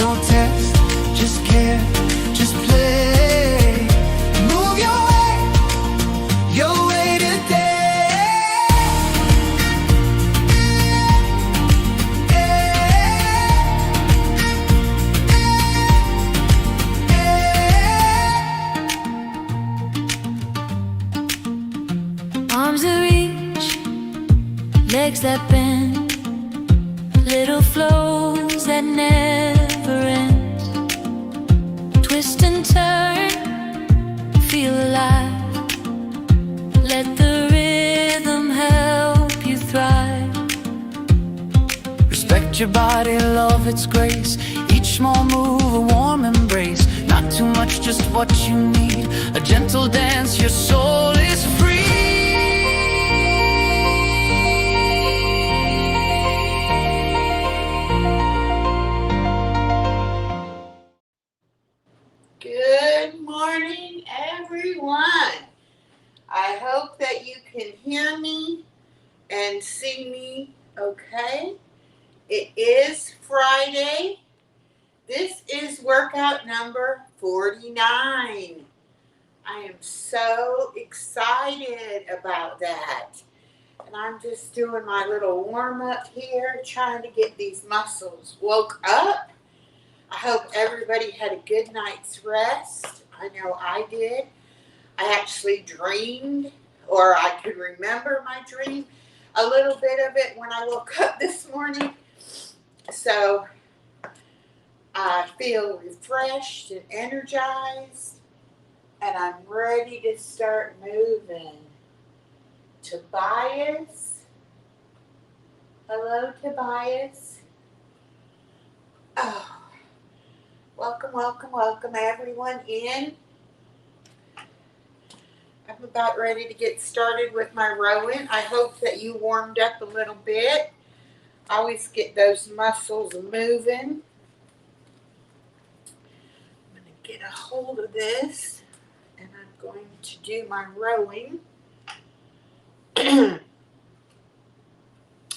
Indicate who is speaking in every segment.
Speaker 1: no test, just care, just play. Move your way today.
Speaker 2: Arms that reach, legs that bend, little flows that never end. Twist and turn, feel alive. Let the rhythm help you thrive.
Speaker 1: Respect your body, love its grace. Each small move, a warm embrace. Not too much, just what you need. A gentle dance, your soul is free.
Speaker 3: Good morning, everyone. I hope that you can hear me and see me okay. It is Friday. This is workout number 49. I am so excited about that. And I'm just doing my little warm-up here, trying to get these muscles woke up. I hope everybody had a good night's rest. I know I did. I actually dreamed, or I could remember my dream, a little bit of it when I woke up this morning. So I feel refreshed and energized, and I'm ready to start moving. Tobias. Hello, Tobias. Oh. Welcome everyone in. I'm about ready to get started with my rowing. I hope that you warmed up a little bit. I always get those muscles moving. I'm going to get a hold of this, and I'm going to do my rowing.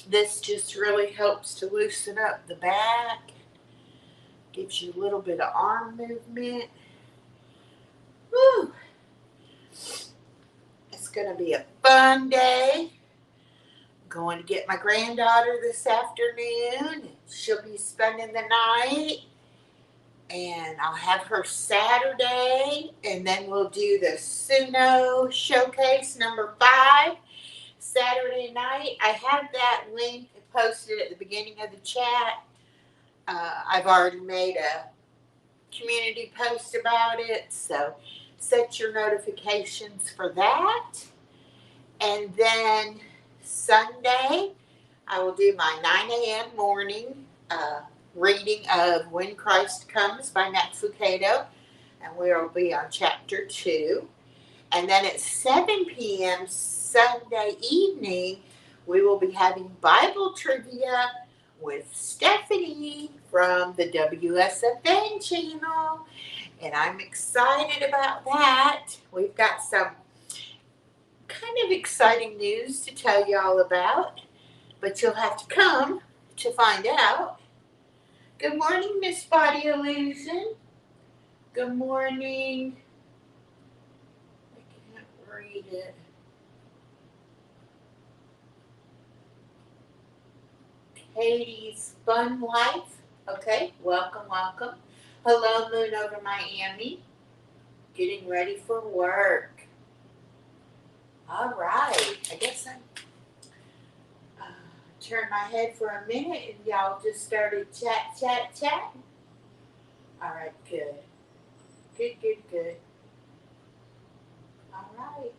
Speaker 3: This just really helps to loosen up the back. Gives you a little bit of arm movement. Woo! It's going to be a fun day. I'm going to get my granddaughter this afternoon. She'll be spending the night. And I'll have her Saturday. And then we'll do the SUNO Showcase number 5 Saturday night. I have that link posted at the beginning of the chat. I've already made a community post about it, so set your notifications for that. And then Sunday, I will do my 9 a.m. morning reading of When Christ Comes by Max Lucado, and we will be on chapter 2. And then at 7 p.m. Sunday evening, we will be having Bible trivia with Stephanie from the WSFN channel, and I'm excited about that. We've got some kind of exciting news to tell you all about, but you'll have to come to find out. Good morning, Miss Body Illusion. Good morning. I can't read it. Katie's Fun Life. Okay, welcome. Hello, Moon over Miami. Getting ready for work. All right, I guess I'm turn my head for a minute and y'all just started chat. All right, good. All right.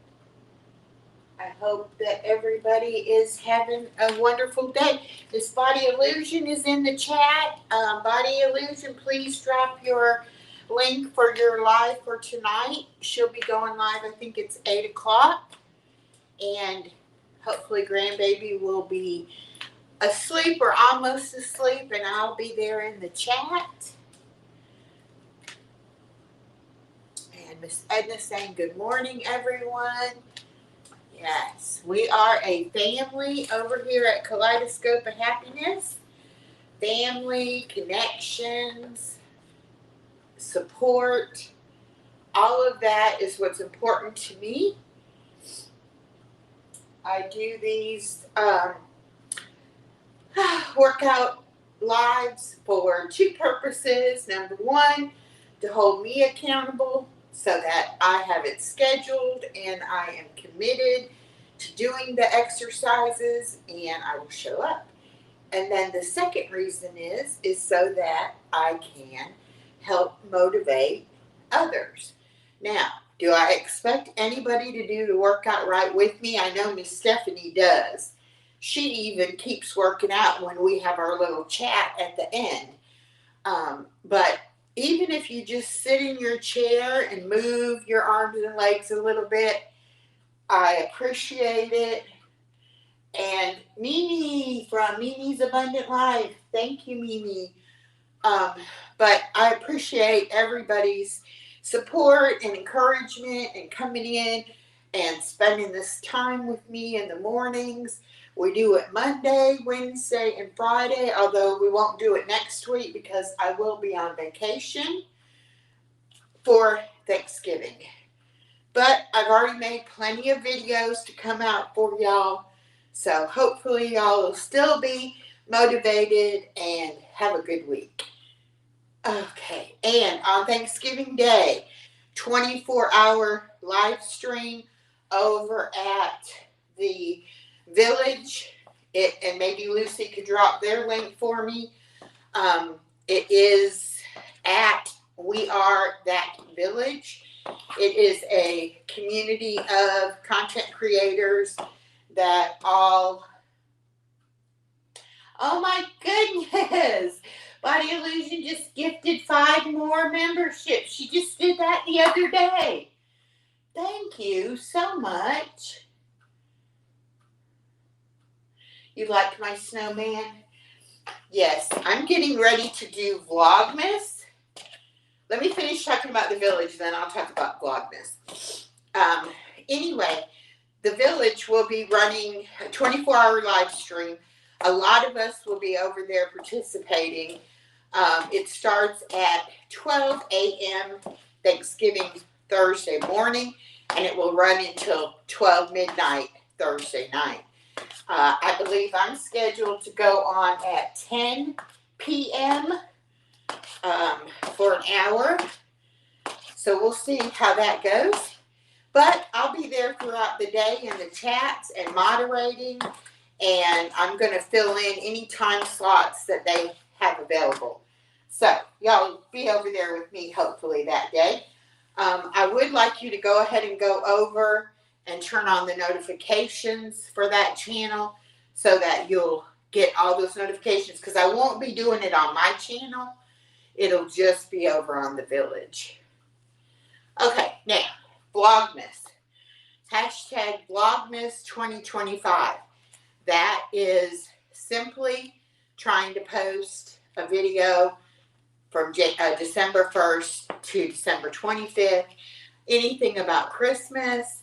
Speaker 3: I hope that everybody is having a wonderful day. This Body Illusion is in the chat. Body Illusion, please drop your link for your live for tonight. She'll be going live, I think it's 8 o'clock. And hopefully grandbaby will be asleep or almost asleep, and I'll be there in the chat. And Miss Edna saying good morning, everyone. Yes, we are a family over here at Kaleidoscope of Happiness. family, connections, support. All of that is what's important to me. I do these workout lives for two purposes. Number one, to hold me accountable so that I have it scheduled and I am committed to doing the exercises and I will show up. And then the second reason is so that I can help motivate others. Now, do I expect anybody to do the workout right with me? I know Miss Stephanie does. She even keeps working out when we have our little chat at the end. But even if you just sit in your chair and move your arms and legs a little bit, I appreciate it. And Mimi from Mimi's Abundant Life, thank you, Mimi. But I appreciate everybody's support and encouragement and coming in and spending this time with me in the mornings. We do it Monday, Wednesday, and Friday, although we won't do it next week because I will be on vacation for Thanksgiving. But I've already made plenty of videos to come out for y'all. So hopefully y'all will still be motivated and have a good week. Okay, and on Thanksgiving Day, 24-hour live stream over at the Village. And maybe Lucy could drop their link for me. It is at We Are That Village. It is a community of content creators that all, oh my goodness, Body Illusion just gifted 5 more memberships. She just did that the other day. Thank you so much. You like my snowman? Yes, I'm getting ready to do Vlogmas. Let me finish talking about the Village, then I'll talk about Vlogmas. Anyway, the Village will be running a 24-hour live stream. A lot of us will be over there participating. It starts at 12 a.m. Thanksgiving Thursday morning, and it will run until 12 midnight Thursday night. I believe I'm scheduled to go on at 10 p.m. For an hour. So we'll see how that goes. But I'll be there throughout the day in the chats and moderating, and I'm going to fill in any time slots that they have available. So y'all be over there with me hopefully that day. I would like you to go ahead and go over and turn on the notifications for that channel so that you'll get all those notifications, because I won't be doing it on my channel. It'll just be over on the Village. Okay, now, Vlogmas. Hashtag Vlogmas 2025. That is simply trying to post a video from December 1st to December 25th. Anything about Christmas.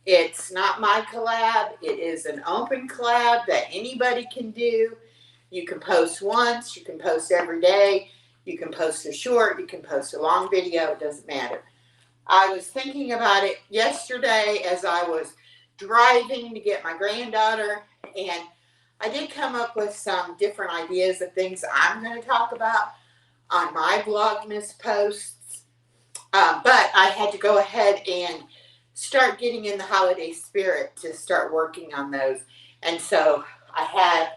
Speaker 3: It's not my collab. It is an open collab that anybody can do. You can post once. You can post every day. You can post a short. You can post a long video. It doesn't matter. I was thinking about it yesterday as I was driving to get my granddaughter, and I did come up with some different ideas of things I'm going to talk about on my Vlogmas posts. But I had to go ahead and start getting in the holiday spirit to start working on those. And so I had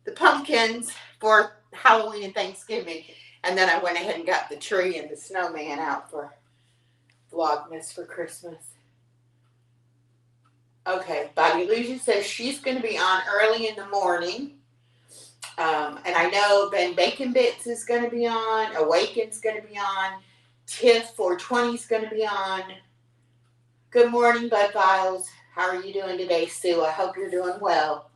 Speaker 3: the pumpkins for Halloween and Thanksgiving, and then I went ahead and got the tree and the snowman out for Vlogmas for Christmas. Okay, Bobby Illusion says she's going to be on early in the morning. And I know Ben Bacon Bits is going to be on. Awaken's going to be on. Tiff 420 is going to be on. Good morning, Bud Files. How are you doing today, Sue? I hope you're doing well.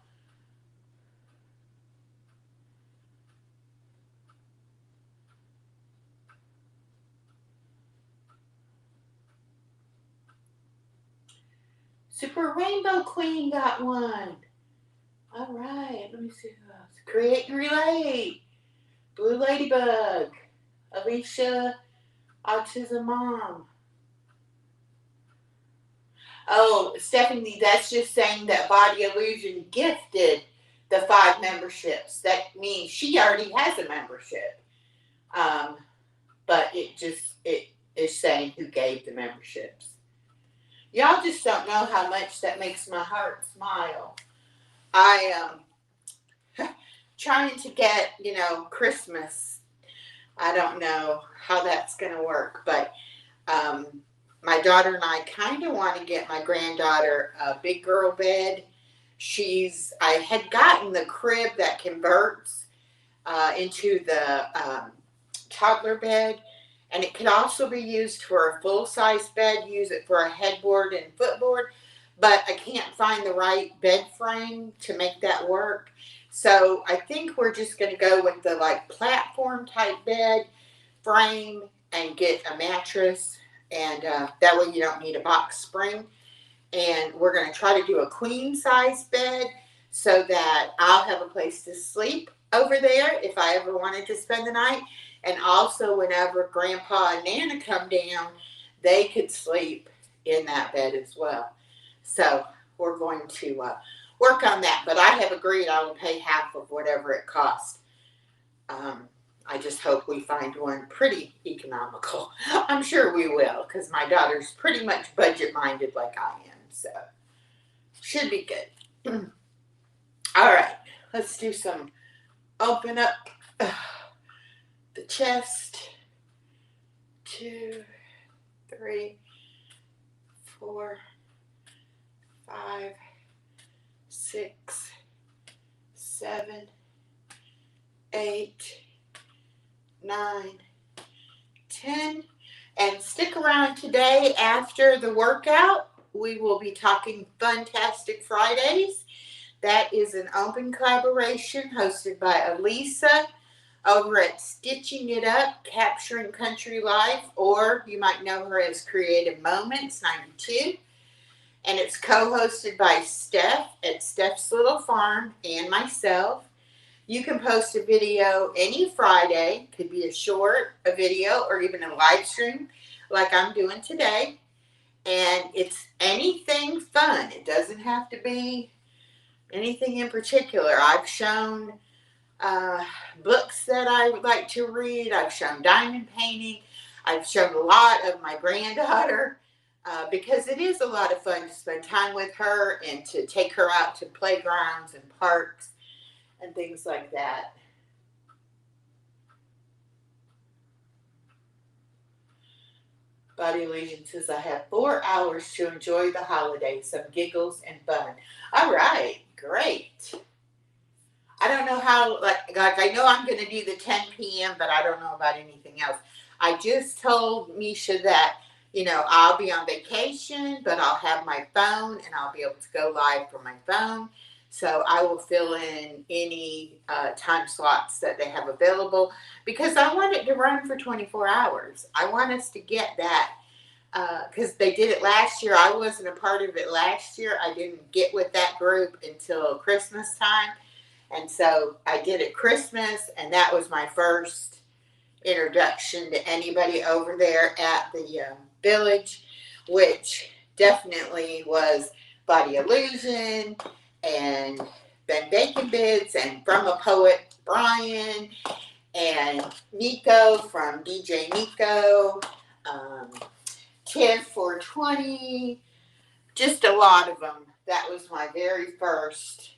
Speaker 3: Super Rainbow Queen got one. All right, let me see who else. Create and Relate. Blue Ladybug. Alicia, Autism Mom. Oh, Stephanie, that's just saying that Body Illusion gifted the 5 memberships. That means she already has a membership. But it is saying who gave the memberships. Y'all just don't know how much that makes my heart smile. I trying to get, Christmas. I don't know how that's going to work, but my daughter and I kind of want to get my granddaughter a big girl bed. I had gotten the crib that converts into the toddler bed, and it could also be used for a full-size bed. Use it for a headboard and footboard, but I can't find the right bed frame to make that work. So I think we're just going to go with the platform type bed frame and get a mattress, and that way you don't need a box spring. And we're going to try to do a queen size bed so that I'll have a place to sleep over there if I ever wanted to spend the night. And also whenever Grandpa and Nana come down, they could sleep in that bed as well. So we're going to work on that. But I have agreed I will pay half of whatever it costs. I just hope we find one pretty economical. I'm sure we will, because my daughter's pretty much budget minded like I am. So should be good. All right, let's do some open up the chest. 2, 3, 4, 5, 6, 7, 8, 9, 10. And stick around today after the workout. We will be talking Funtastic Fridays. That is an open collaboration hosted by Elisa over at Stitching It Up, Capturing Country Life, or you might know her as Creative Moments 92. And it's co-hosted by Steph at Steph's Little Farm and myself. You can post a video any Friday. Could be a short, a video, or even a live stream like I'm doing today. And it's anything fun. It doesn't have to be anything in particular. I've shown books that I would like to read. I've shown diamond painting. I've shown a lot of my granddaughter because it is a lot of fun to spend time with her and to take her out to playgrounds and parks and things like that. Body Illusion says, I have 4 hours to enjoy the holidays, some giggles and fun. All right, great. I don't know how, I know I'm going to do the 10 p.m., but I don't know about anything else. I just told Misha that, I'll be on vacation, but I'll have my phone and I'll be able to go live from my phone. So I will fill in any time slots that they have available because I want it to run for 24 hours. I want us to get that because they did it last year. I wasn't a part of it last year. I didn't get with that group until Christmas time. And so I did it Christmas, and that was my first introduction to anybody over there at the village, which definitely was Body Illusion and Ben Bacon Bits and From a Poet Brian and Nico from DJ Nico, Tiv 420, just a lot of them. That was my very first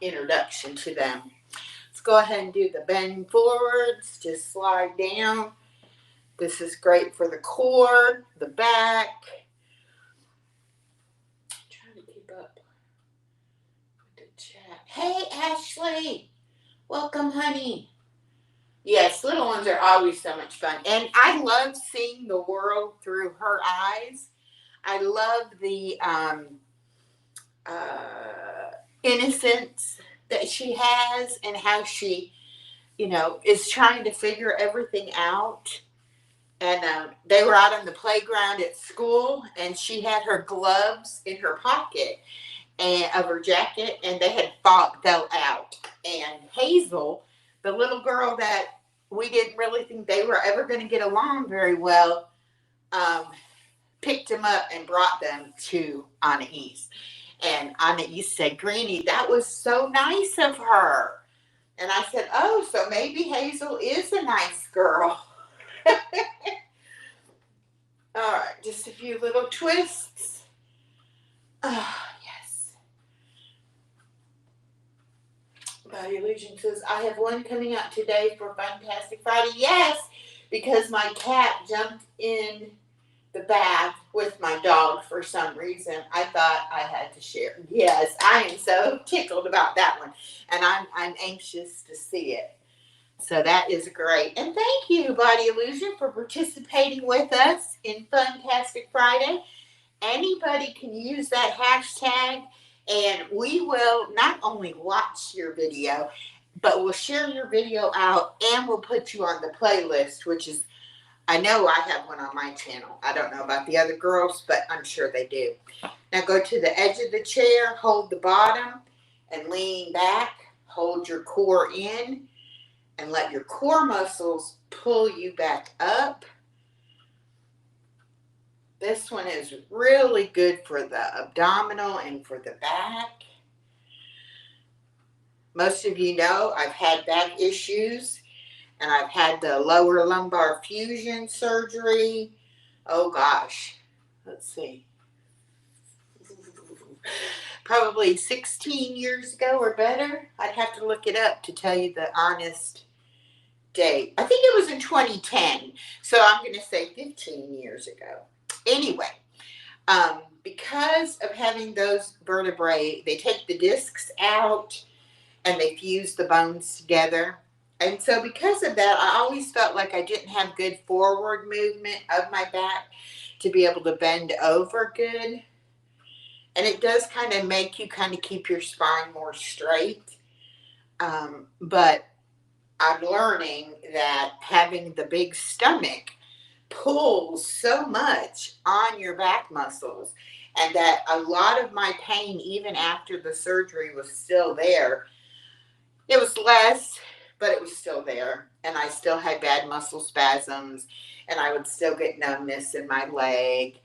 Speaker 3: introduction to them. Let's go ahead and do the bend forwards. Just slide down. This is great for the core, the back. I'm trying to keep up with the chat. Hey, Ashley. Welcome, honey. Yes, little ones are always so much fun. And I love seeing the world through her eyes. I love the innocence that she has and how she, is trying to figure everything out. And they were out on the playground at school, and she had her gloves in her pocket of her jacket, and they had fell out. And Hazel the little girl that we didn't really think they were ever going to get along very well, picked them up and brought them to Anais. And Anais said, Granny, that was so nice of her. And I said, oh, so maybe Hazel is a nice girl. All right, just a few little twists. Oh, yes. Body Illusion says, I have one coming out today for Fantastic Friday. Yes, because my cat jumped in the bath with my dog for some reason. I thought I had to share. Yes, I am so tickled about that one. And I'm anxious to see it. So that is great. And thank you, Body Illusion, for participating with us in Funtastic Friday. Anybody can use that hashtag, and we will not only watch your video, but we'll share your video out, and we'll put you on the playlist, which is, I know I have one on my channel. I don't know about the other girls, but I'm sure they do. Now go to the edge of the chair, hold the bottom, and lean back. Hold your core in. And let your core muscles pull you back up. This one is really good for the abdominal and for the back. Most of you know I've had back issues, and I've had the lower lumbar fusion surgery. Oh gosh, let's see. Probably 16 years ago or better. I'd have to look it up to tell you the honest date. I think it was in 2010. So I'm going to say 15 years ago. Anyway, because of having those vertebrae, they take the discs out and they fuse the bones together. And so because of that, I always felt like I didn't have good forward movement of my back to be able to bend over good. And it does kind of make you kind of keep your spine more straight. But I'm learning that having the big stomach pulls so much on your back muscles, and that a lot of my pain, even after the surgery, was still there. It was less, but it was still there. And I still had bad muscle spasms, and I would still get numbness in my leg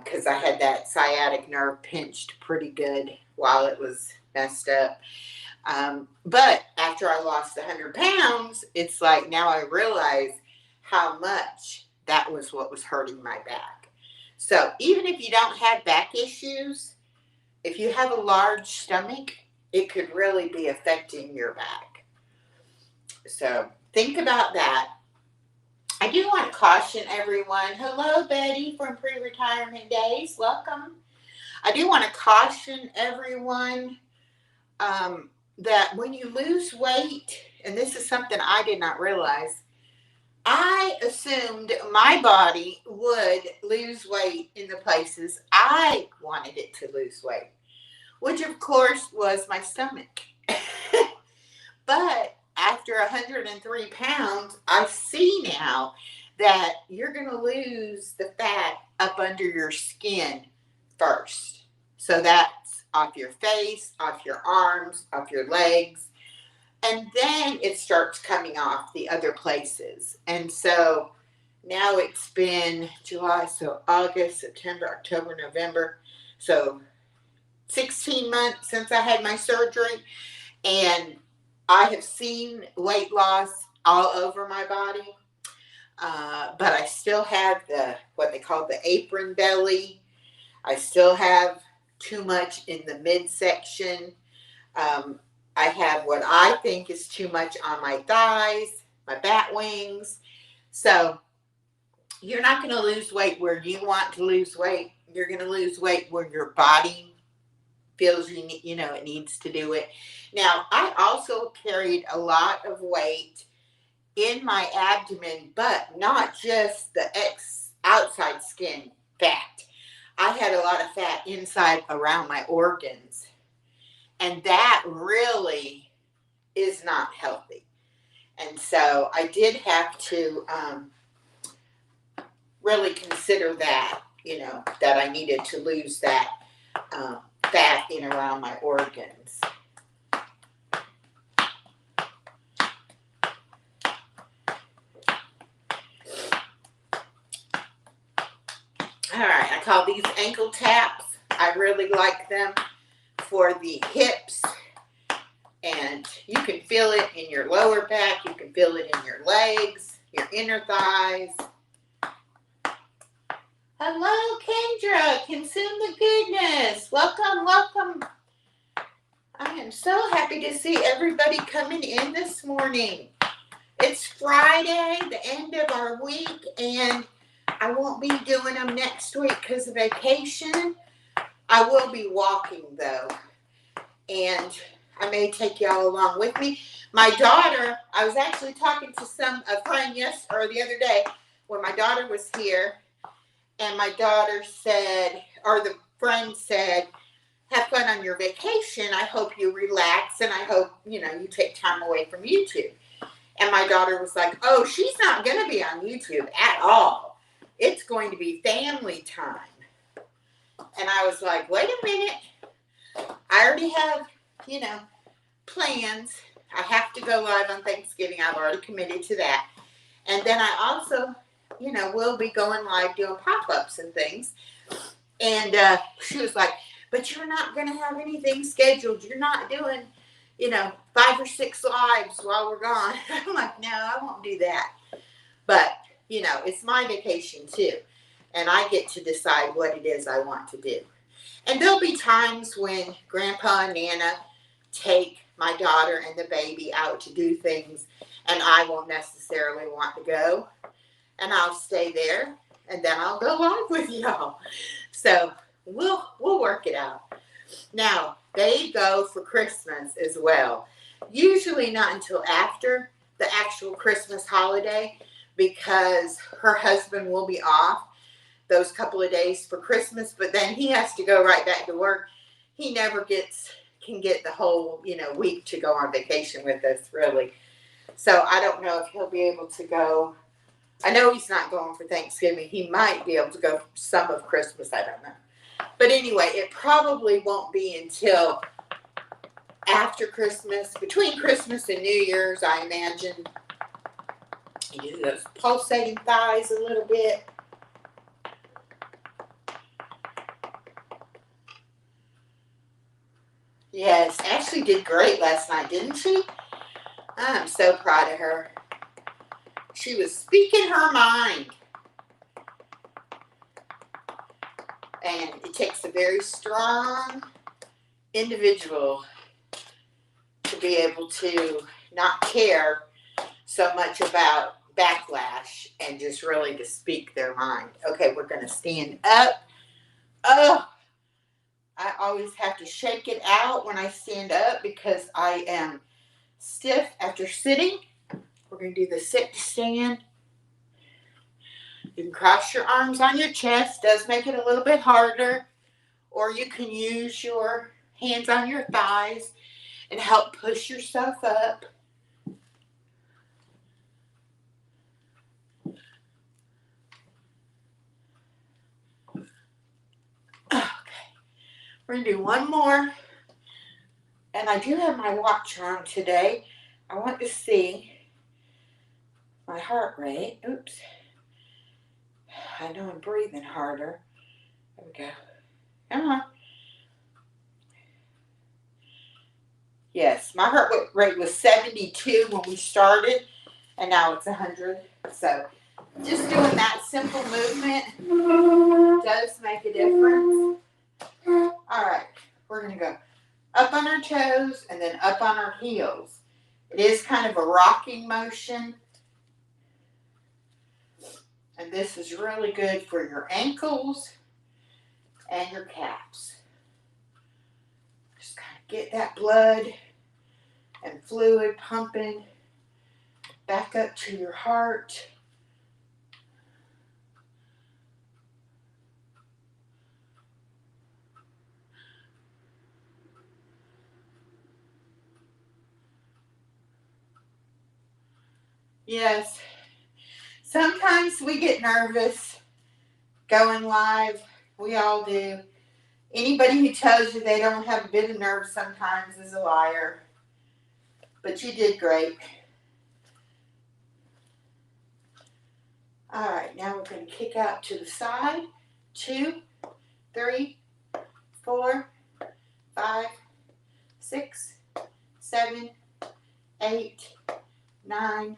Speaker 3: because I had that sciatic nerve pinched pretty good while it was messed up. But after I lost 100 pounds, it's like now I realize how much that was what was hurting my back. So even if you don't have back issues, if you have a large stomach, it could really be affecting your back. So think about that. I do want to caution everyone. Hello, Betty from Pre-Retirement Days. Welcome. I do want to caution everyone that when you lose weight, and this is something I did not realize, I assumed my body would lose weight in the places I wanted it to lose weight, which of course was my stomach. But after 103 pounds, I see now that you're going to lose the fat up under your skin first. So that's off your face, off your arms, off your legs. And then it starts coming off the other places. And so now it's been July, so August, September, October, November. So 16 months since I had my surgery. And I have seen weight loss all over my body. But I still have what they call the apron belly. I still have too much in the midsection. I have what I think is too much on my thighs, my bat wings. So you're not going to lose weight where you want to lose weight. You're going to lose weight where your body feels it needs to do it. Now, I also carried a lot of weight in my abdomen, but not just the outside skin fat. I had a lot of fat inside around my organs. And that really is not healthy. And so I did have to really consider that, that I needed to lose that fat in around my organs. call these ankle taps. I really like them for the hips. And you can feel it in your lower back. You can feel it in your legs, your inner thighs. Hello, Kendra. Consume the goodness. Welcome, welcome. I am so happy to see everybody coming in this morning. It's Friday, the end of our week, and I won't be doing them next week because of vacation. I will be walking, though, and I may take y'all along with me. My daughter, I was actually talking to a friend the other day when my daughter was here, and my daughter said, or the friend said, have fun on your vacation. I hope you relax, and I hope, you take time away from YouTube. And my daughter was like, oh, she's not going to be on YouTube at all. It's going to be family time. And I was like, wait a minute. I already have, plans. I have to go live on Thanksgiving. I've already committed to that. And then I also, will be going live doing pop-ups and things. And she was like, but you're not going to have anything scheduled. You're not doing, 5 or 6 lives while we're gone. I'm like, no, I won't do that. But, it's my vacation too. And I get to decide what it is I want to do. And there'll be times when Grandpa and Nana take my daughter and the baby out to do things, and I won't necessarily want to go. And I'll stay there, and then I'll go live with y'all. So we'll work it out. Now, they go for Christmas as well. Usually not until after the actual Christmas holiday, because her husband will be off those couple of days for Christmas, but then he has to go right back to work. He never can get the whole, week to go on vacation with us, really. So I don't know if he'll be able to go. I know he's not going for Thanksgiving. He might be able to go some of Christmas. I don't know. But anyway, it probably won't be until after Christmas, between Christmas and New Year's, I imagine. You do those pulsating thighs a little bit. Yes, Ashley did great last night, didn't she? I'm so proud of her. She was speaking her mind. And it takes a very strong individual to be able to not care so much about backlash and just really to speak their mind. Okay, we're going to stand up. Oh, I always have to shake it out when I stand up because I am stiff after sitting. We're going to do the sit to stand. You can cross your arms on your chest. Does make it a little bit harder. Or you can use your hands on your thighs and help push yourself up. Okay. We're going to do one more. And I do have my watch on today. I want to see my heart rate. Oops. I know I'm breathing harder. There we go. Come on. Yes, my heart rate was 72 when we started, and now it's 100. So just doing that simple movement does make a difference. All right, we're going to go up on our toes and then up on our heels. It is kind of a rocking motion. And this is really good for your ankles and your calves. Just kind of get that blood and fluid pumping back up to your heart. Yes. Sometimes we get nervous going live. We all do. Anybody who tells you they don't have a bit of nerves sometimes is a liar. But you did great. All right, now we're going to kick out to the side. 2, 3, 4, 5, 6, 7, 8, 9,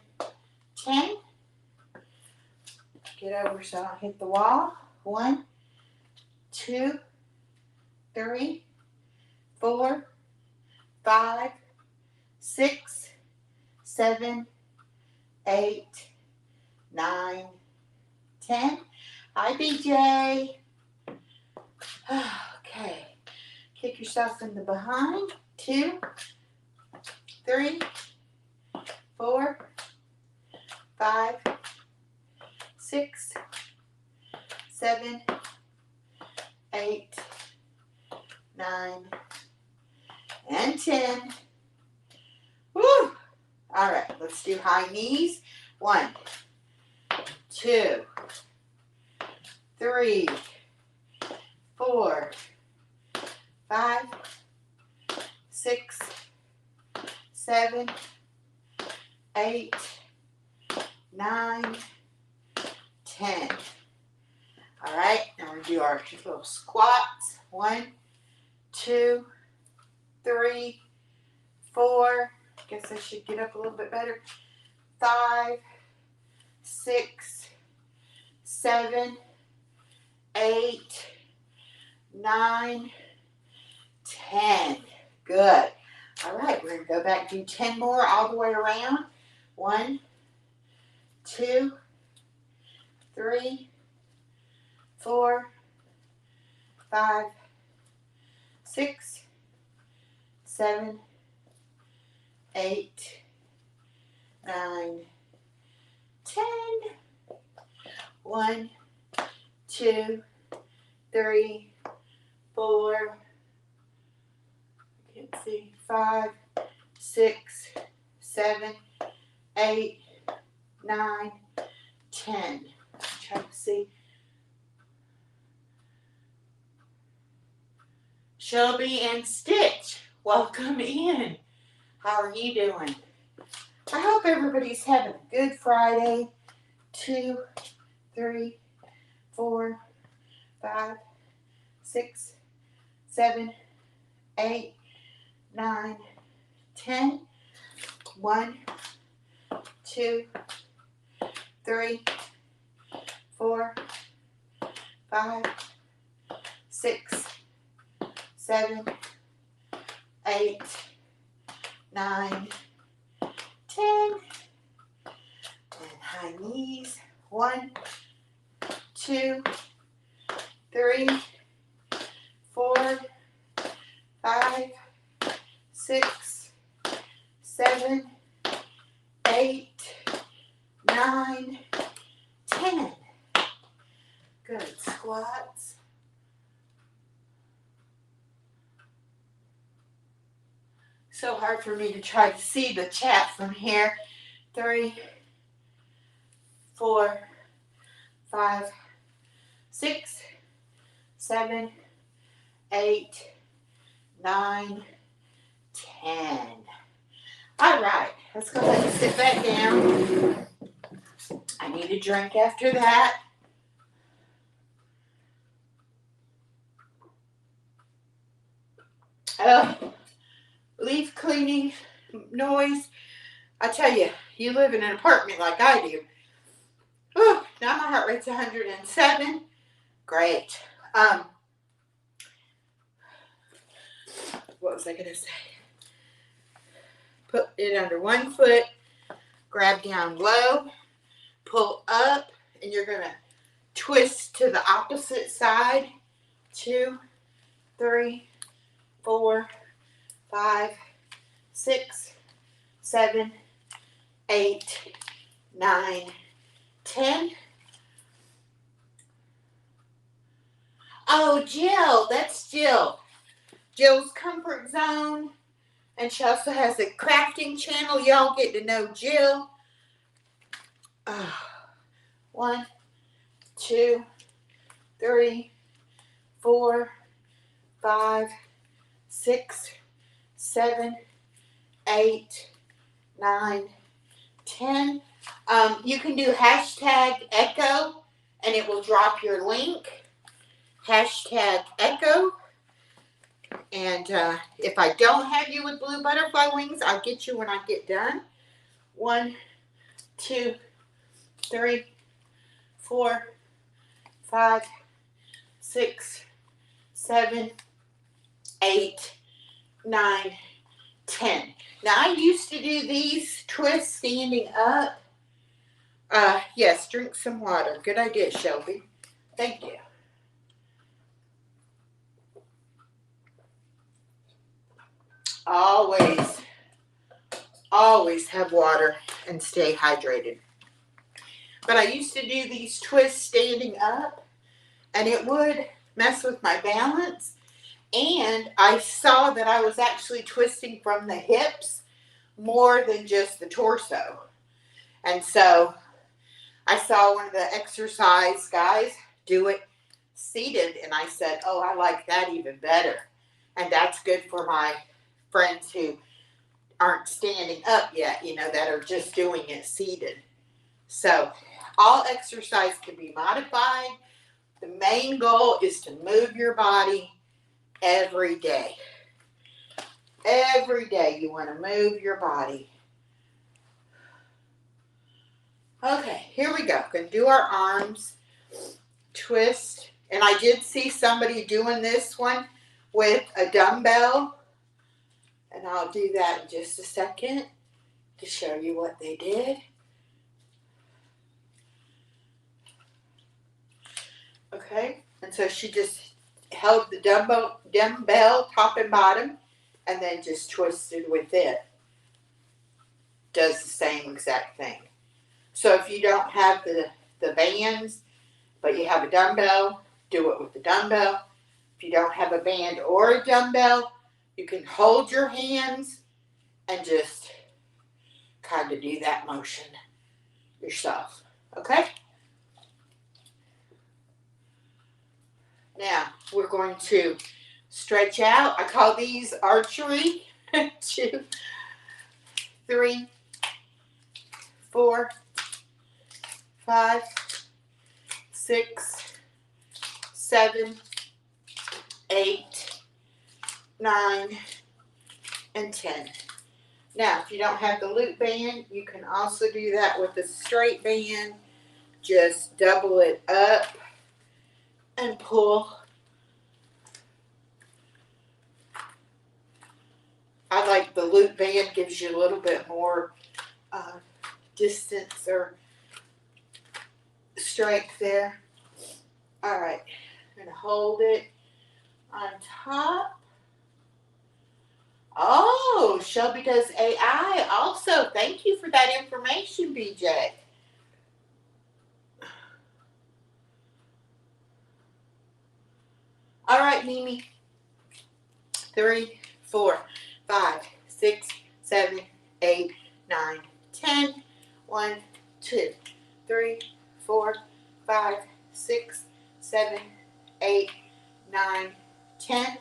Speaker 3: 10. Get over so I don't hit the wall. 1, 2, 3, 4, 5, 6, 7, 8, 9, 10. Hi, BJ. Okay. Kick yourself in the behind. 2, 3, 4, 5, 6, 7, 8, 9, and 10. Woo! All right, let's do high knees. 1, 2, 3, 4, 5, 6, 7, 8, 9, 10. All right, now we're going to do our little squats. 1, 2, 3, 4. Guess I should get up a little bit better. 5, 6, 7, 8, 9, 10. Good. All right, we're going to go back, do 10 more all the way around. 1, 2, 3, 4, 5, 6, 7, 8, 9, 10. 1, 2, 3, 4, I can't see, 5, 6, 7, 8, 9, 10. Try to see. Shelby and Stitch, welcome in. How are you doing? I hope everybody's having a good Friday. 2, 3, 4, 5, 6, 7, 8, 9, 10. 1, 2, 3, 4, 5, 6, 7, 8, 9, 10. And high knees. 1, 2, 3, 4, 5, 6, 7, 8, 9, 10. Good. Squats. So hard for me to try to see the chat from here. 3, 4, 5, 6, 7, 8, 9, 10. All right, let's go ahead and sit back down. I need a drink after that. Leaf cleaning noise. I tell you, you live in an apartment like I do. Whew, now my heart rate's 107. Great. What was I going to say? Put it under one foot, grab down low, pull up, and you're going to twist to the opposite side. 2, 3, 4, 5, 6, 7, 8, 9, 10. Oh, Jill, that's Jill. Jill's Comfort Zone. And she also has a crafting channel. Y'all get to know Jill. 1, 2, 3, 4, 5, 6, 7, 8, 9, 10. You can do hashtag echo and it will drop your link. hashtag echo. And if I don't have you with blue butterfly wings, I'll get you when I get done. 1, 2, 3, 4, 5, 6, 7, 8, 9, 10. Now I used to do these twists standing up. Yes, drink some water. Good idea, Shelby. Thank you. Always have water and stay hydrated. But I used to do these twists standing up, and it would mess with my balance. And I saw that I was actually twisting from the hips more than just the torso. And so I saw one of the exercise guys do it seated, and I said, oh, I like that even better. And that's good for my friends who aren't standing up yet, that are just doing it seated. So all exercise can be modified. The main goal is to move your body every day. Every day you want to move your body. Okay, here we go. Going to do our arms. Twist. And I did see somebody doing this one with a dumbbell. And I'll do that in just a second to show you what they did. Okay, and so she just held the dumbbell top and bottom and then just twisted with it. Does the same exact thing. So if you don't have the bands, but you have a dumbbell, do it with the dumbbell. If you don't have a band or a dumbbell, you can hold your hands and just kind of do that motion yourself. Okay? Now, we're going to stretch out. I call these archery. 2, 3, 4, 5, 6, 7, 8, 9, and 10. Now, if you don't have the loop band, you can also do that with a straight band. Just double it up and pull. I like the loop band, gives you a little bit more distance or strength there. All right, I'm going to hold it on top. Oh, Shelby does AI also. Thank you for that information, BJ. All right, Mimi. 3, 4, 5, 6, 7, 8, 9, 10. 1, 2, 3, 4, 5, 6, 7, 8, 9, 10.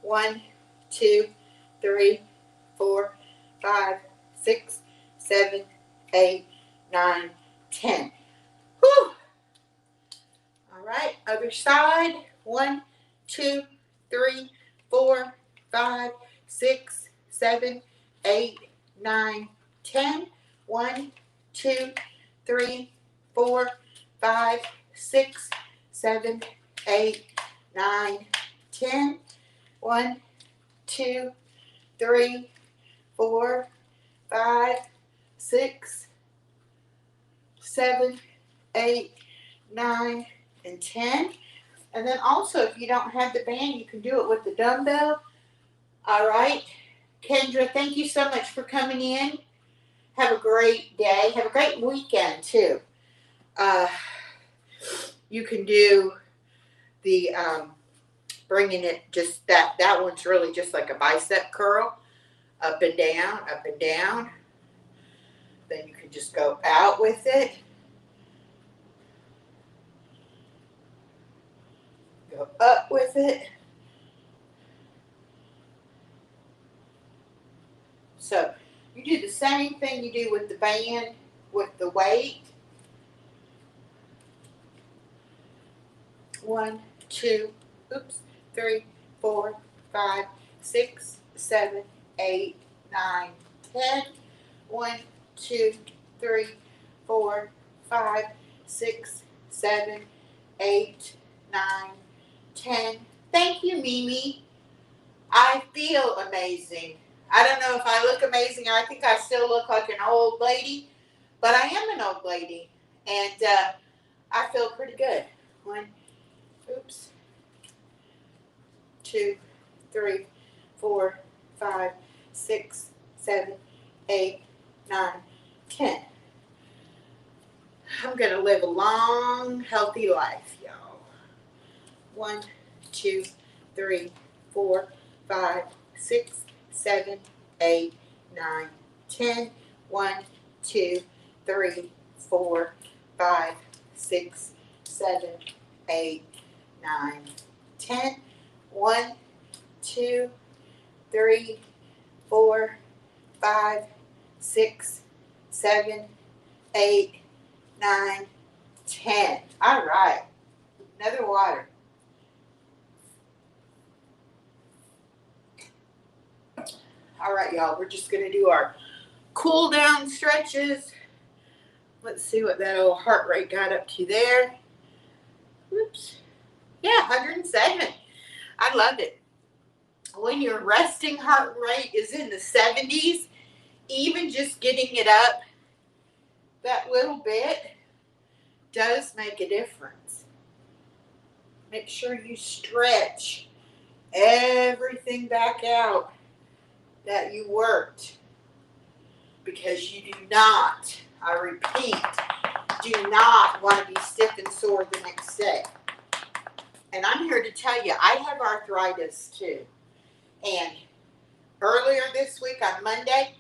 Speaker 3: 1, 2, 3, 4, 5, 6, 7, 8, 9, 10. Whew. All right, other side. 1, 2, 3, 4, 5, 6, 7, 8, 9, 10. 1, 2, 3, 4, 5, 6, 7, 8, 9, 10. 1, 2, 3, 4, 5, 6, 7, 8, 9, and 10. And then also, if you don't have the band, you can do it with the dumbbell. All right. Kendra, thank you so much for coming in. Have a great day. Have a great weekend, too. You can do the bringing it just that one's really just like a bicep curl. Up and down, up and down. Then you can just go out with it. Go up with it. So you do the same thing you do with the band, with the weight. 1, 2, 3, 4, 5, 6, 7, 8, 9, 10. 1, 2, 3, 4, 5, 6, 7, 8, 9, 10. Thank you, Mimi. I feel amazing. I don't know if I look amazing. I think I still look like an old lady, but I am an old lady, and I feel pretty good. 1, 2, 3, 4, 5, 6, 7, 8, 9, 10. I'm going to live a long, healthy life, y'all. 1, 2, 3, 4, 5, 6, 7, 8, 9, 10. 1, 2, 3, 4, 5, 6, 7, 8, 9, 10. 1, 2, 3, 4, 5, 6, 7, 8, 9, 10. All right. Another water. All right, y'all. We're just going to do our cool down stretches. Let's see what that old heart rate got up to there. Whoops. Yeah, 107. I love it. When your resting heart rate is in the 70s, even just getting it up that little bit does make a difference. Make sure you stretch everything back out that you worked, because you do not, I repeat, do not want to be stiff and sore the next day. And I'm here to tell you, I have arthritis too. And earlier this week on Monday,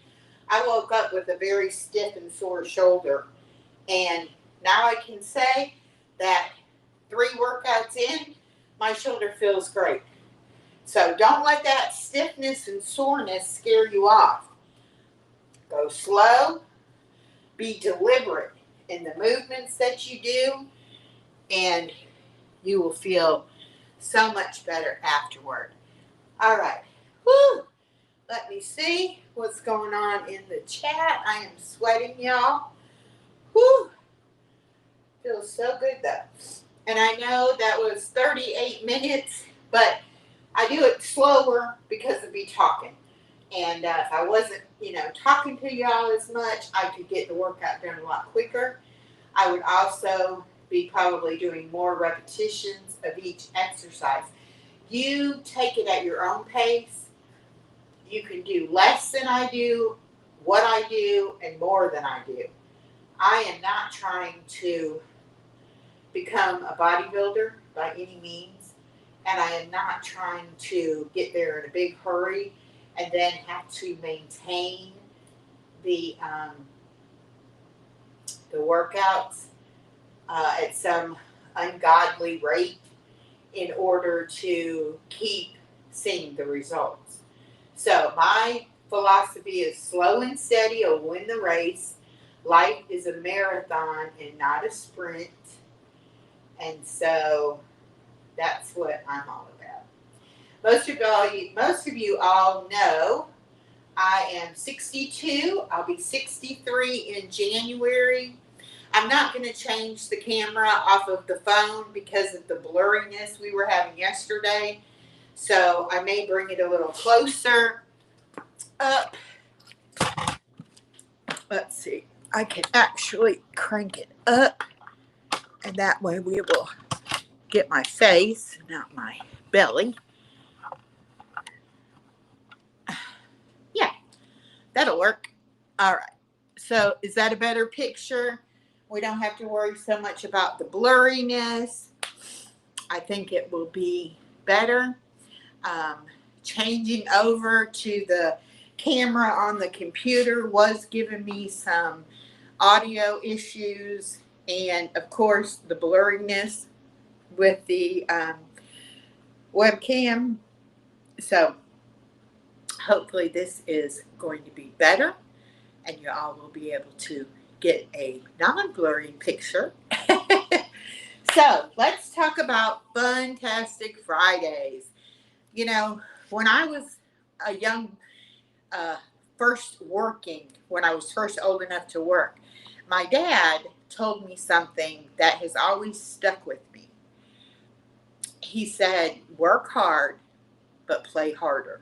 Speaker 3: I woke up with a very stiff and sore shoulder. And now I can say that 3 workouts in, my shoulder feels great. So don't let that stiffness and soreness scare you off. Go slow. Be deliberate in the movements that you do, and you will feel so much better afterward. All right. Woo! Let me see what's going on in the chat. I am sweating, y'all. Woo! Feels so good, though. And I know that was 38 minutes, but I do it slower because of me talking. And if I wasn't, talking to y'all as much, I could get the workout done a lot quicker. I would also be probably doing more repetitions of each exercise. You take it at your own pace. You can do less than I do, what I do, and more than I do. I am not trying to become a bodybuilder by any means, and I am not trying to get there in a big hurry and then have to maintain the workouts at some ungodly rate in order to keep seeing the results. So my philosophy is slow and steady will win the race. Life is a marathon and not a sprint. And so that's what I'm all about. Most of you all know I am 62. I'll be 63 in January. I'm not going to change the camera off of the phone because of the blurriness we were having yesterday. So I may bring it a little closer up. Let's see. I can actually crank it up, and that way we will get my face, not my belly. Yeah, that'll work. All right. So is that a better picture? We don't have to worry so much about the blurriness. I think it will be better. Changing over to the camera on the computer was giving me some audio issues, and of course the blurriness with the webcam. So hopefully this is going to be better, and you all will be able to get a non-blurry picture. So let's talk about fun Fantastic Fridays. You know, when I was a young, when I was first old enough to work, my dad told me something that has always stuck with me. He said, work hard, but play harder.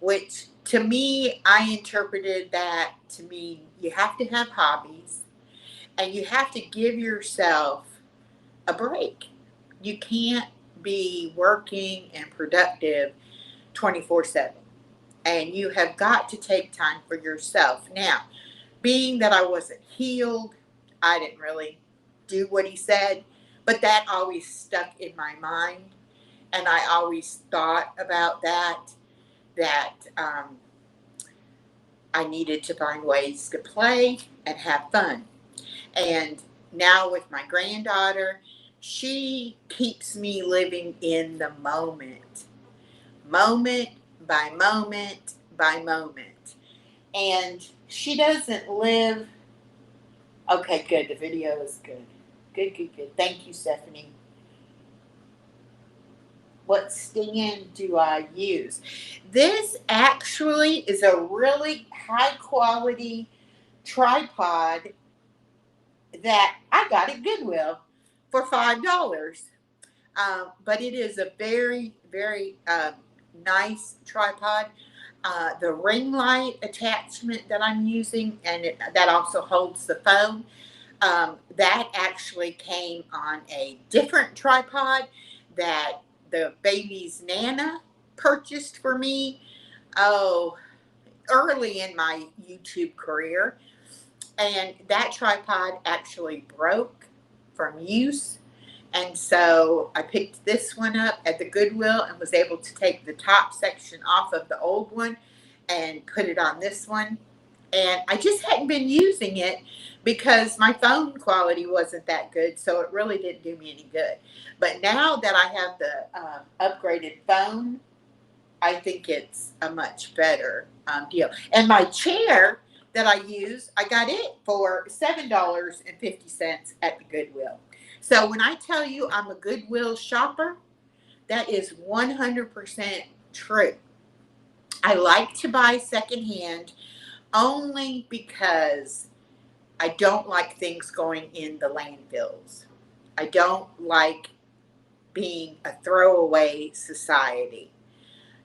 Speaker 3: Which to me, I interpreted that to mean you have to have hobbies and you have to give yourself a break. You can't be working and productive 24/7. And you have got to take time for yourself. Now, being that I wasn't healed, I didn't really do what he said, but that always stuck in my mind. And I always thought about that I needed to find ways to play and have fun. And now with my granddaughter, she keeps me living in the moment, moment by moment by moment. And she doesn't live. Okay, good. The video is good. Good, good, good. Thank you, Stephanie. What stand do I use? This actually is a really high quality tripod that I got at Goodwill for $5. But it is a very, very nice tripod. The ring light attachment that I'm using, and that also holds the phone, that actually came on a different tripod that the baby's Nana purchased for me, early in my YouTube career. And that tripod actually broke from use. And so I picked this one up at the Goodwill and was able to take the top section off of the old one and put it on this one. And I just hadn't been using it because my phone quality wasn't that good, so it really didn't do me any good. But now that I have the upgraded phone, I think it's a much better deal. And my chair that I use, I got it for $7.50 at the Goodwill. So when I tell you I'm a Goodwill shopper, that is 100% true. I like to buy secondhand only because I don't like things going in the landfills. I don't like being a throwaway society.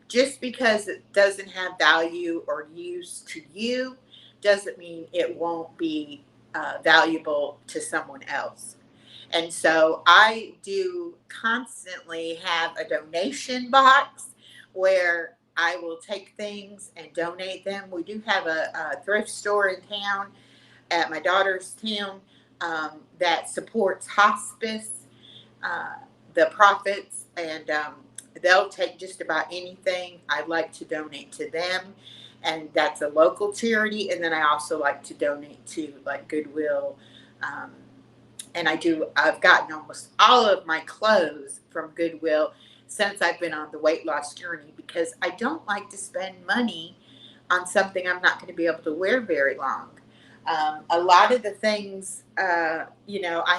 Speaker 3: Just because it doesn't have value or use to you doesn't mean it won't be valuable to someone else. And so I do constantly have a donation box where I will take things and donate them. We do have a thrift store in town, at my daughter's town, that supports hospice, the profits, and they'll take just about anything. I'd like to donate to them, and that's a local charity. And then I also like to donate to like Goodwill, and I've gotten almost all of my clothes from Goodwill since I've been on the weight loss journey, because I don't like to spend money on something I'm not going to be able to wear very long. A lot of the things, I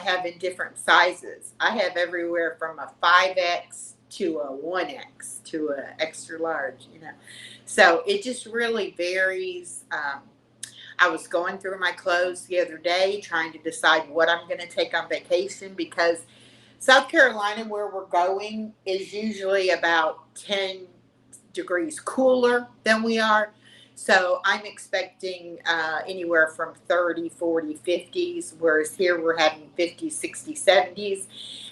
Speaker 3: have in different sizes. I have everywhere from a 5X to a 1X to a extra large, So it just really varies. I was going through my clothes the other day trying to decide what I'm going to take on vacation, because South Carolina, where we're going, is usually about 10 degrees cooler than we are. So I'm expecting anywhere from 30, 40, 50s, whereas here we're having 50s, 60s, 70s.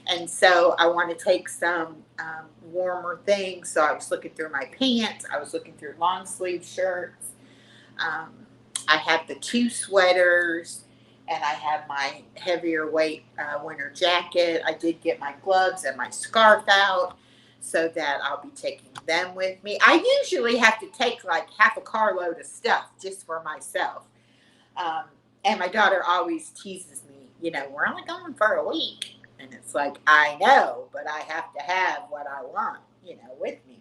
Speaker 3: And so I want to take some warmer things. So I was looking through my pants. I was looking through long sleeve shirts. I have the 2 sweaters, and I have my heavier weight winter jacket. I did get my gloves and my scarf out so that I'll be taking them with me. I usually have to take like half a carload of stuff just for myself. And my daughter always teases me, we're only going for a week. And it's like, I know, but I have to have what I want, with me.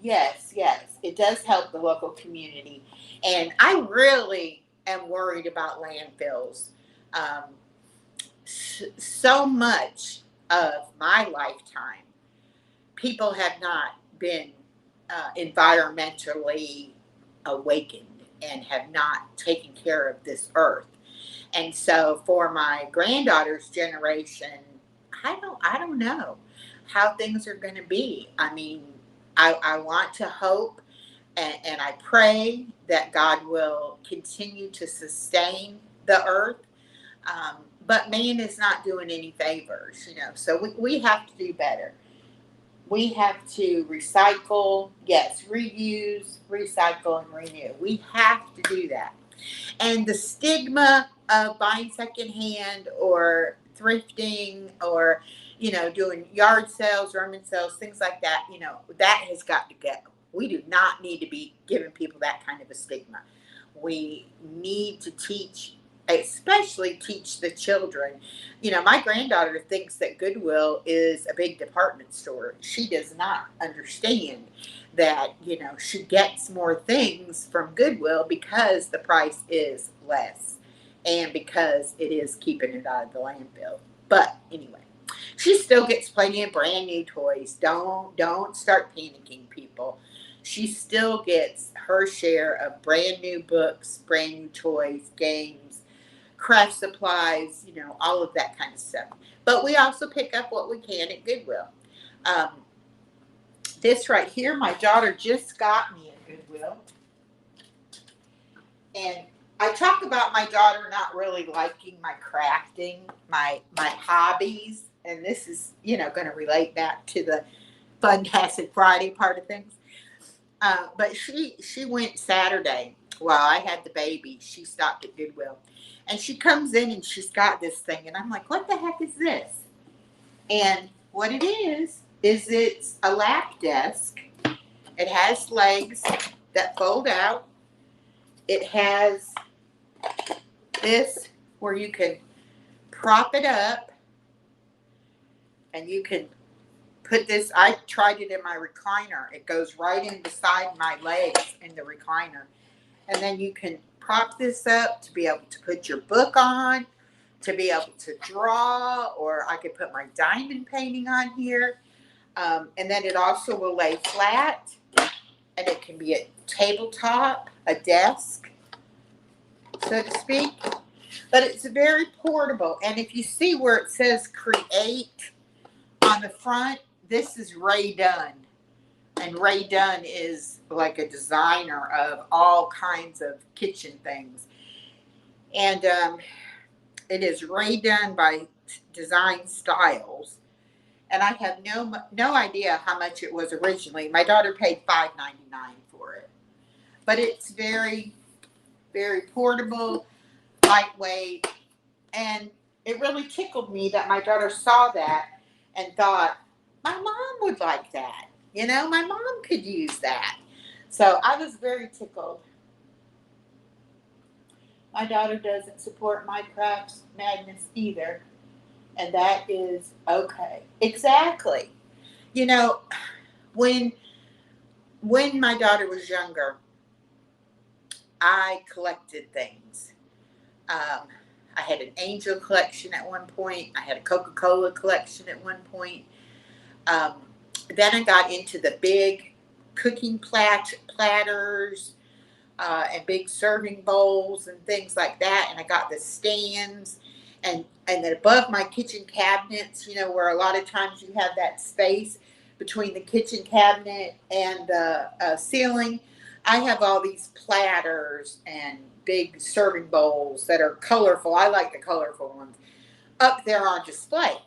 Speaker 3: Yes, it does help the local community. And I really am worried about landfills. So much of my lifetime, people have not been environmentally awakened and have not taken care of this earth. And so for my granddaughter's generation, I don't know how things are going to be. I mean, I want to hope and I pray that God will continue to sustain the earth. But man is not doing any favors, you know, so we have to do better. We have to recycle, yes, reuse, recycle, and renew. We have to do that. And the stigma of buying secondhand or thrifting or, you know, doing yard sales, rummage sales, things like that, you know, that has got to go. We do not need to be giving people that kind of a stigma. We need to teach, especially teach the children. You know, my granddaughter thinks that Goodwill is a big department store. She does not understand that, you know, she gets more things from Goodwill because the price is less and because it is keeping it out of the landfill. But anyway, she still gets plenty of brand new toys. Don't start panicking, people. She still gets her share of brand new books, brand new toys, games, craft supplies, you know, all of that kind of stuff. But we also pick up what we can at Goodwill. Um, this right here, my daughter just got me at Goodwill. And I talk about my daughter not really liking my crafting, my hobbies. And this is, you know, going to relate back to the Funtastic Friday part of things. But she went Saturday while I had the baby. She stopped at Goodwill. And she comes in and she's got this thing. And I'm like, what the heck is this? And what it is it's a lap desk. It has legs that fold out. It has this where you can prop it up. And you can put this, I tried it in my recliner. It goes right in beside my legs in the recliner. And then you can prop this up to be able to put your book on, to be able to draw, or I could put my diamond painting on here. And then it also will lay flat, and it can be a tabletop, a desk, so to speak. But it's very portable. And if you see where it says create on the front, this is Ray Dunn. And Ray Dunn is like a designer of all kinds of kitchen things. And it is Ray Dunn by Design Styles. And I have no idea how much it was originally. My daughter paid $5.99 for it. But it's very, very portable, lightweight. And it really tickled me that my daughter saw that and thought, my mom would like that. You know, my mom could use that. So I was very tickled. My daughter doesn't support my crafts madness either. And that is okay. Exactly. You know, when my daughter was younger, I collected things. I had an Angel collection at one point. I had a Coca-Cola collection at one point. Then I got into the big cooking platters and big serving bowls and things like that. And I got the stands and then above my kitchen cabinets, you know, where a lot of times you have that space between the kitchen cabinet and the ceiling. I have all these platters and big serving bowls that are colorful. I like the colorful ones up there on display.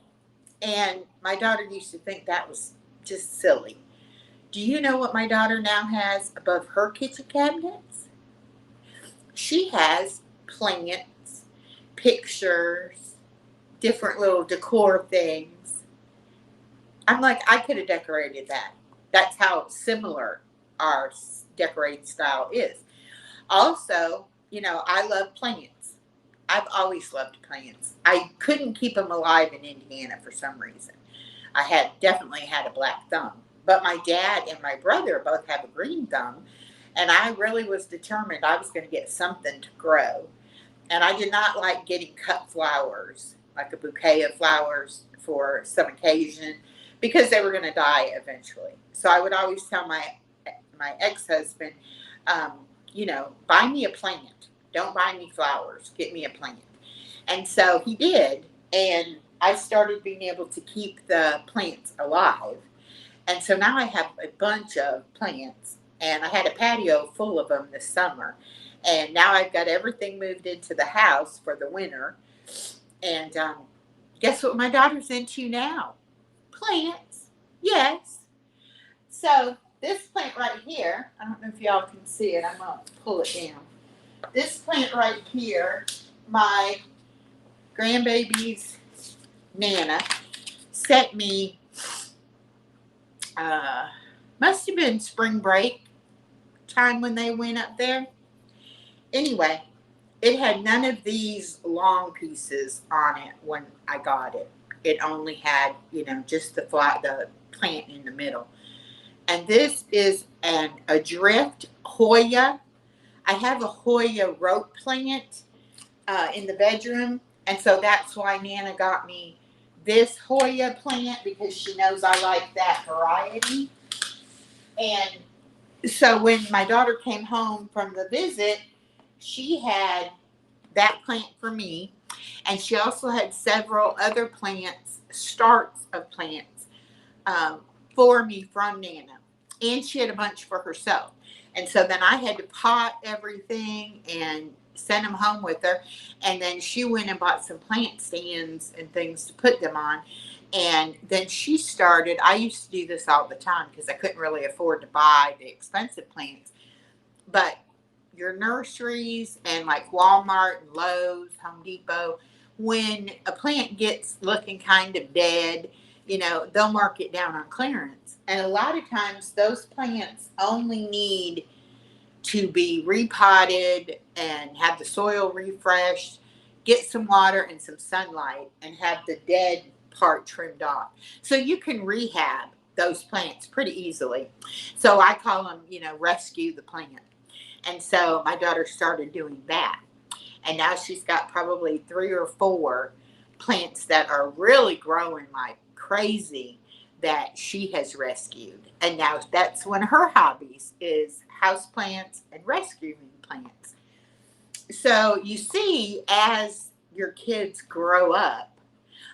Speaker 3: And my daughter used to think that was just silly. Do you know what my daughter now has above her kitchen cabinets? She has plants, pictures, different little decor things. I'm like, I could have decorated that. That's how similar our decorating style is. Also, you know, I love plants. I've always loved plants. I couldn't keep them alive in Indiana for some reason. I definitely had a black thumb. But my dad and my brother both have a green thumb. And I really was determined I was going to get something to grow. And I did not like getting cut flowers, like a bouquet of flowers for some occasion, because they were going to die eventually. So I would always tell my ex-husband, buy me a plant. Don't buy me flowers. Get me a plant. And so he did. And I started being able to keep the plants alive. And so now I have a bunch of plants. And I had a patio full of them this summer. And now I've got everything moved into the house for the winter. And guess what my daughter's into now? Plants. Yes. So this plant right here, I don't know if y'all can see it. I'm going to pull it down. This plant right here, my grandbaby's Nana sent me, must have been spring break time when they went up there. Anyway, it had none of these long pieces on it when I got it. It only had, just the plant in the middle. And this is a drift Hoya. I have a Hoya rope plant in the bedroom. And so that's why Nana got me this Hoya plant, because she knows I like that variety. And so when my daughter came home from the visit, she had that plant for me. And she also had several other plants, starts of plants, for me from Nana. And she had a bunch for herself. And so then I had to pot everything and send them home with her. And then she went and bought some plant stands and things to put them on. And then she started, I used to do this all the time because I couldn't really afford to buy the expensive plants. But your nurseries and like Walmart and Lowe's, Home Depot, when a plant gets looking kind of dead, they'll mark it down on clearance. And a lot of times those plants only need to be repotted and have the soil refreshed, get some water and some sunlight, and have the dead part trimmed off. So you can rehab those plants pretty easily. So I call them, rescue the plant. And so my daughter started doing that. And now she's got probably 3 or 4 plants that are really growing like crazy that she has rescued. And now that's one of her hobbies, is house plants and rescuing plants. So you see, as your kids grow up,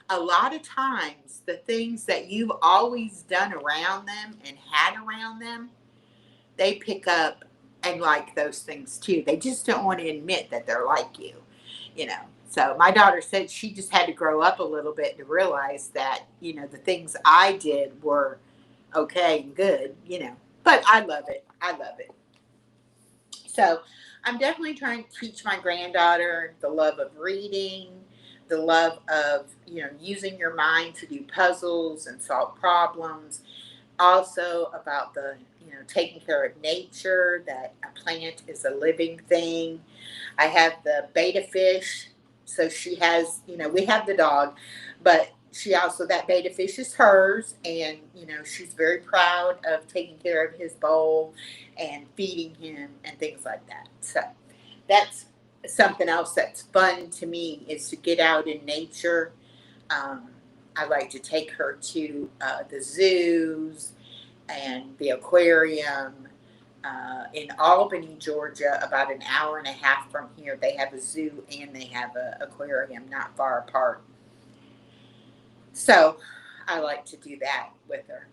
Speaker 3: a lot of times the things that you've always done around them and had around them, they pick up and like those things too. They just don't want to admit that they're like you. So my daughter said she just had to grow up a little bit to realize that, the things I did were okay and good, but I love it. I love it. So I'm definitely trying to teach my granddaughter the love of reading, the love of, using your mind to do puzzles and solve problems. Also about the, taking care of nature, that a plant is a living thing. I have the betta fish. So she has, we have the dog, but she also, that betta fish is hers. And, she's very proud of taking care of his bowl and feeding him and things like that. So that's something else that's fun to me, is to get out in nature. I like to take her to the zoos and the aquarium. In Albany, Georgia, about an hour and a half from here, they have a zoo and they have an aquarium not far apart. So I like to do that with her.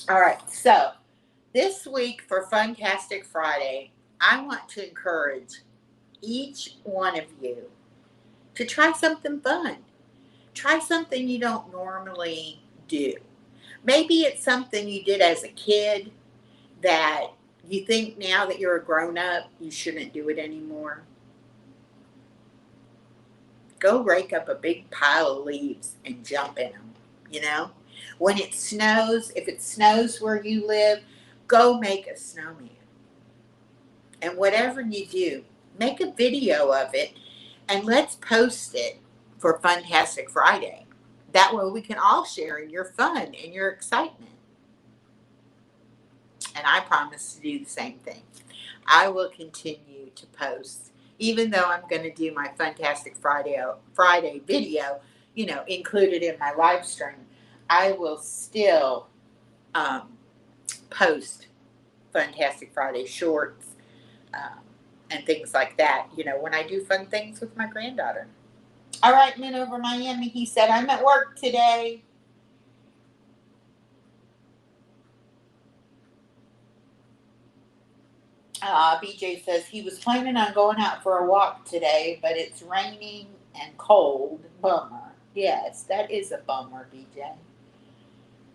Speaker 3: All right, so this week for Funtastic Friday, I want to encourage each one of you to try something fun. Try something you don't normally do. Maybe it's something you did as a kid that you think now that you're a grown-up, you shouldn't do it anymore. Go rake up a big pile of leaves and jump in them, When it snows, if it snows where you live, go make a snowman. And whatever you do, make a video of it and let's post it for Funtastic Friday. That way we can all share in your fun and your excitement. And I promise to do the same thing. I will continue to post, even though I'm going to do my Fantastic Friday video, included in my live stream. I will still post Fantastic Friday shorts and things like that, when I do fun things with my granddaughter. All right, men over Miami, he said, I'm at work today. BJ says he was planning on going out for a walk today, but it's raining and cold. Bummer. Yes, that is a bummer, BJ.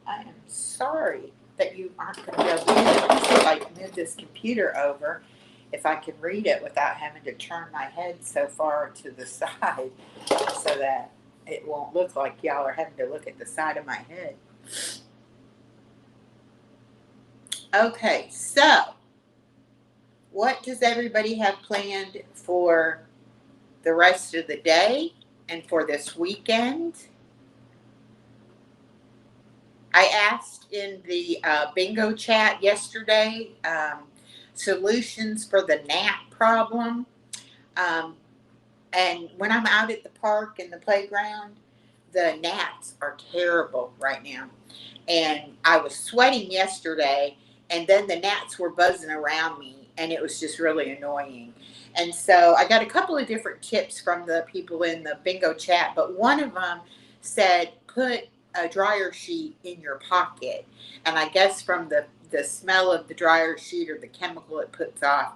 Speaker 3: I am sorry that you aren't going to be able to read it. Let's see if I can move this computer over, if I can read it without having to turn my head so far to the side so that it won't look like y'all are having to look at the side of my head. Okay, so what does everybody have planned for the rest of the day and for this weekend? I asked in the bingo chat yesterday solutions for the gnat problem. And when I'm out at the park and the playground, the gnats are terrible right now. And I was sweating yesterday, and then the gnats were buzzing around me, and it was just really annoying. And so I got a couple of different tips from the people in the bingo chat, but one of them said put a dryer sheet in your pocket. And I guess from the smell of the dryer sheet or the chemical it puts off,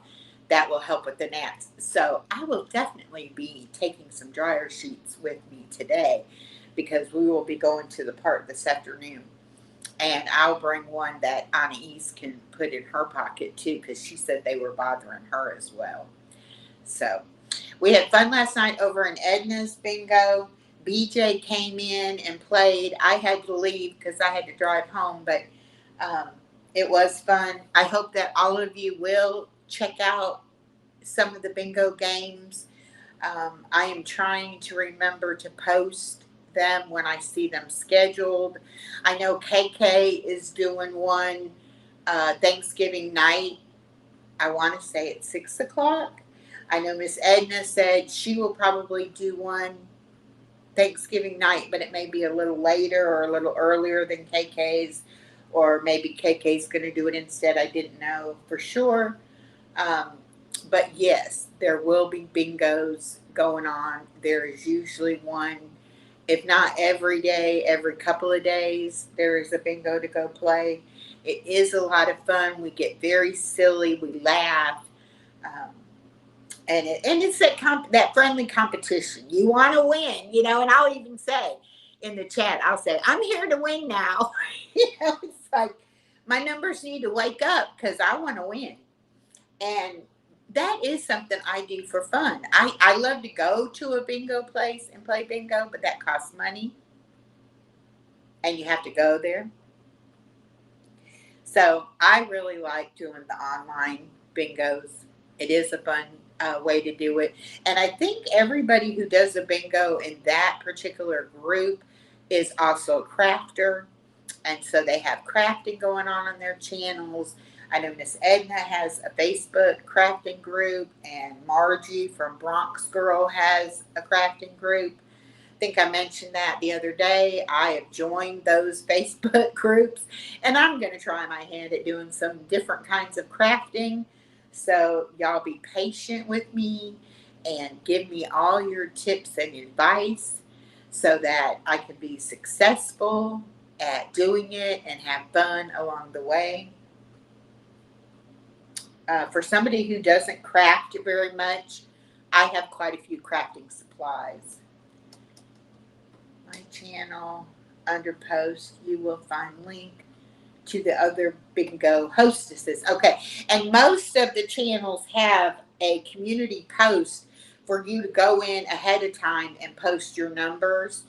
Speaker 3: that will help with the gnats. So I will definitely be taking some dryer sheets with me today because we will be going to the park this afternoon. And I'll bring one that Anais can put in her pocket too, because she said they were bothering her as well. So we had fun last night over in Edna's bingo. BJ came in and played. I had to leave because I had to drive home, but it was fun. I hope that all of you will check out some of the bingo games. I am trying to remember to post them when I see them scheduled. I know KK is doing one Thanksgiving night. I want to say it's 6 o'clock. I know Miss Edna said she will probably do one Thanksgiving night, but it may be a little later or a little earlier than KK's, or maybe KK's going to do it instead. I didn't know for sure. But yes, there will be bingos going on. There is usually one, if not every day, every couple of days, there is a bingo to go play. It is a lot of fun. We get very silly. We laugh. And it's that friendly competition. You want to win, and I'll even say in the chat, I'll say, I'm here to win now. It's like my numbers need to wake up because I want to win. And that is something I do for fun. I love to go to a bingo place and play bingo, but that costs money. And you have to go there. So I really like doing the online bingos. It is a fun way to do it. And I think everybody who does a bingo in that particular group is also a crafter. And so they have crafting going on their channels. I know Miss Edna has a Facebook crafting group, and Margie from Bronx Girl has a crafting group. I think I mentioned that the other day. I have joined those Facebook groups, and I'm going to try my hand at doing some different kinds of crafting. So y'all be patient with me and give me all your tips and advice so that I can be successful at doing it and have fun along the way. For somebody who doesn't craft very much, I have quite a few crafting supplies. My channel, under post, you will find link to the other bingo hostesses. Okay, and most of the channels have a community post for you to go in ahead of time and post your numbers.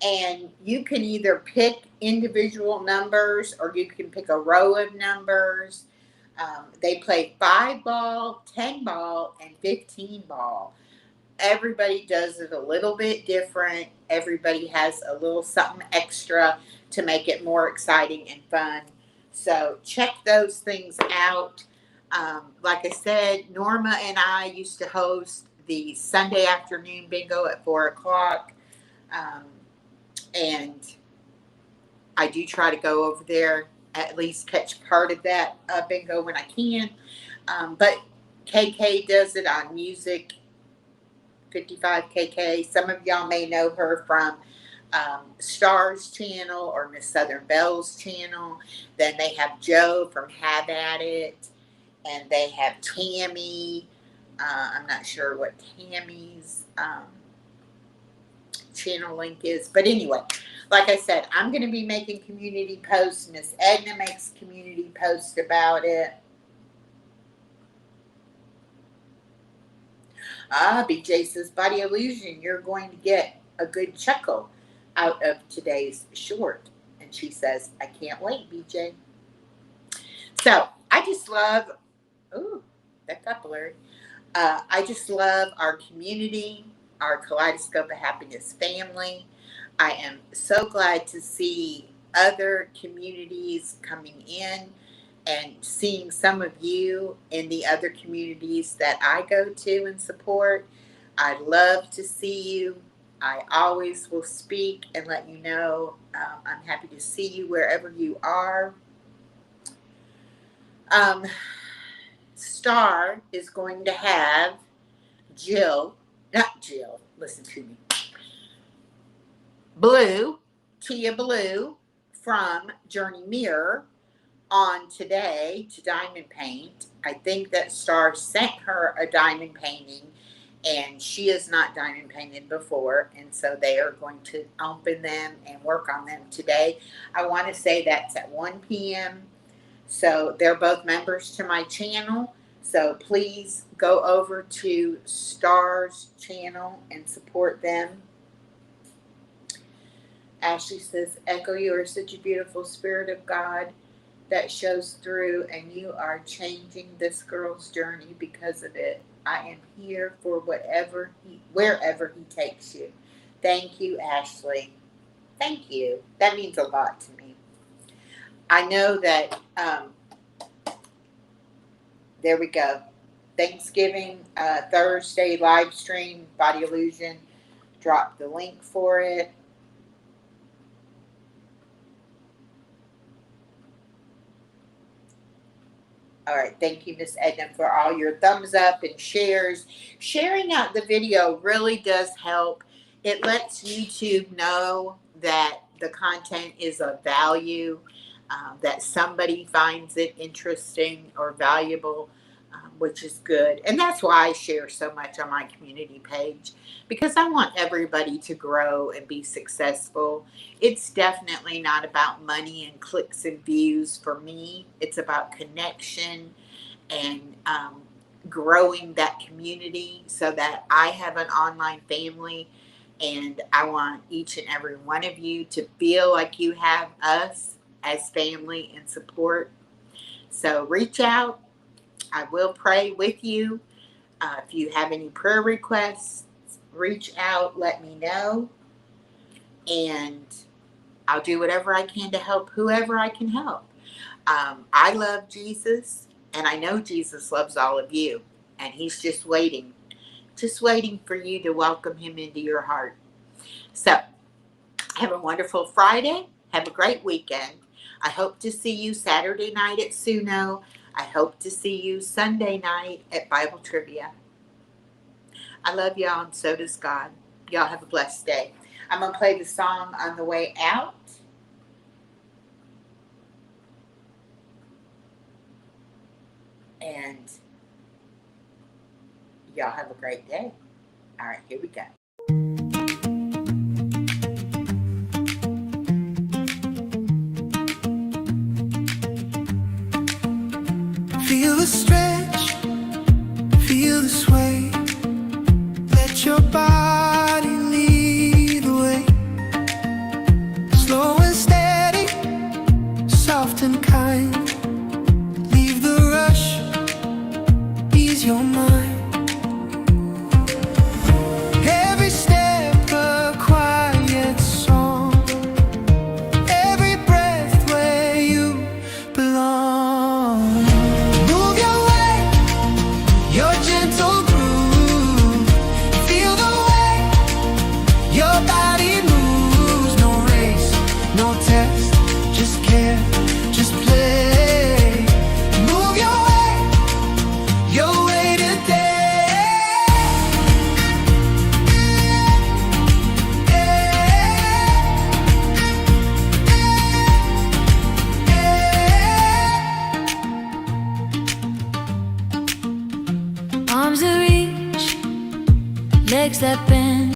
Speaker 3: And you can either pick individual numbers or you can pick a row of numbers. They play 5-ball, 10-ball, and 15-ball. Everybody does it a little bit different. Everybody has a little something extra to make it more exciting and fun So check those things out. Like I said, Norma and I used to host the Sunday afternoon bingo at 4 o'clock. And I do try to go over there, at least catch part of that bingo when I can. But KK does it on Music 55 KK. Some of y'all may know her from Star's channel or Miss Southern Belle's channel. Then they have Joe from Have At It. And they have Tammy. I'm not sure what Tammy's channel link is. But anyway, like I said, I'm going to be making community posts. Miss Edna makes community posts about it. BJ says, Body Illusion, you're going to get a good chuckle out of today's short. And she says, I can't wait, BJ. So, I just love, ooh, that got blurry. I just love our community, our Kaleidoscope of Happiness family. I am so glad to see other communities coming in and seeing some of you in the other communities that I go to and support. I love to see you. I always will speak and let you know I'm happy to see you wherever you are. Star is going to have listen to me. Tia Blue from Journey Mirror on today to diamond paint. I think that Star sent her a diamond painting and she has not diamond painted before, and so they are going to open them and work on them today. I want to say that's at 1 p.m. So they're both members to my channel. So please go over to Star's channel and support them. Ashley says, Echo, you are such a beautiful spirit of God that shows through, and you are changing this girl's journey because of it. I am here for wherever he takes you. Thank you, Ashley. Thank you. That means a lot to me. I know that, there we go. Thanksgiving, Thursday live stream, Body Illusion. Drop the link for it. All right, thank you, Miss Edna, for all your thumbs up and shares. Sharing out the video really does help. It lets YouTube know that the content is of value, that somebody finds it interesting or valuable, which is good. And that's why I share so much on my community page, because I want everybody to grow and be successful. It's definitely not about money and clicks and views for me. It's about connection and growing that community so that I have an online family, and I want each and every one of you to feel like you have us as family and support. So reach out. I will pray with you. If you have any prayer requests, reach out, let me know. And I'll do whatever I can to help whoever I can help. I love Jesus, and I know Jesus loves all of you. And he's just waiting for you to welcome him into your heart. So, have a wonderful Friday. Have a great weekend. I hope to see you Saturday night at SUNO. I hope to see you Sunday night at Bible Trivia. I love y'all, and so does God. Y'all have a blessed day. I'm going to play the song on the way out. And y'all have a great day. All right, here we go.
Speaker 1: Feel the stretch, feel the sway. Let your body lead the way. Slow and steady, soft and kind. Leave the rush, ease your mind. Every step a quiet song. Every breath where you belong.
Speaker 2: Arms that reach, legs that bend.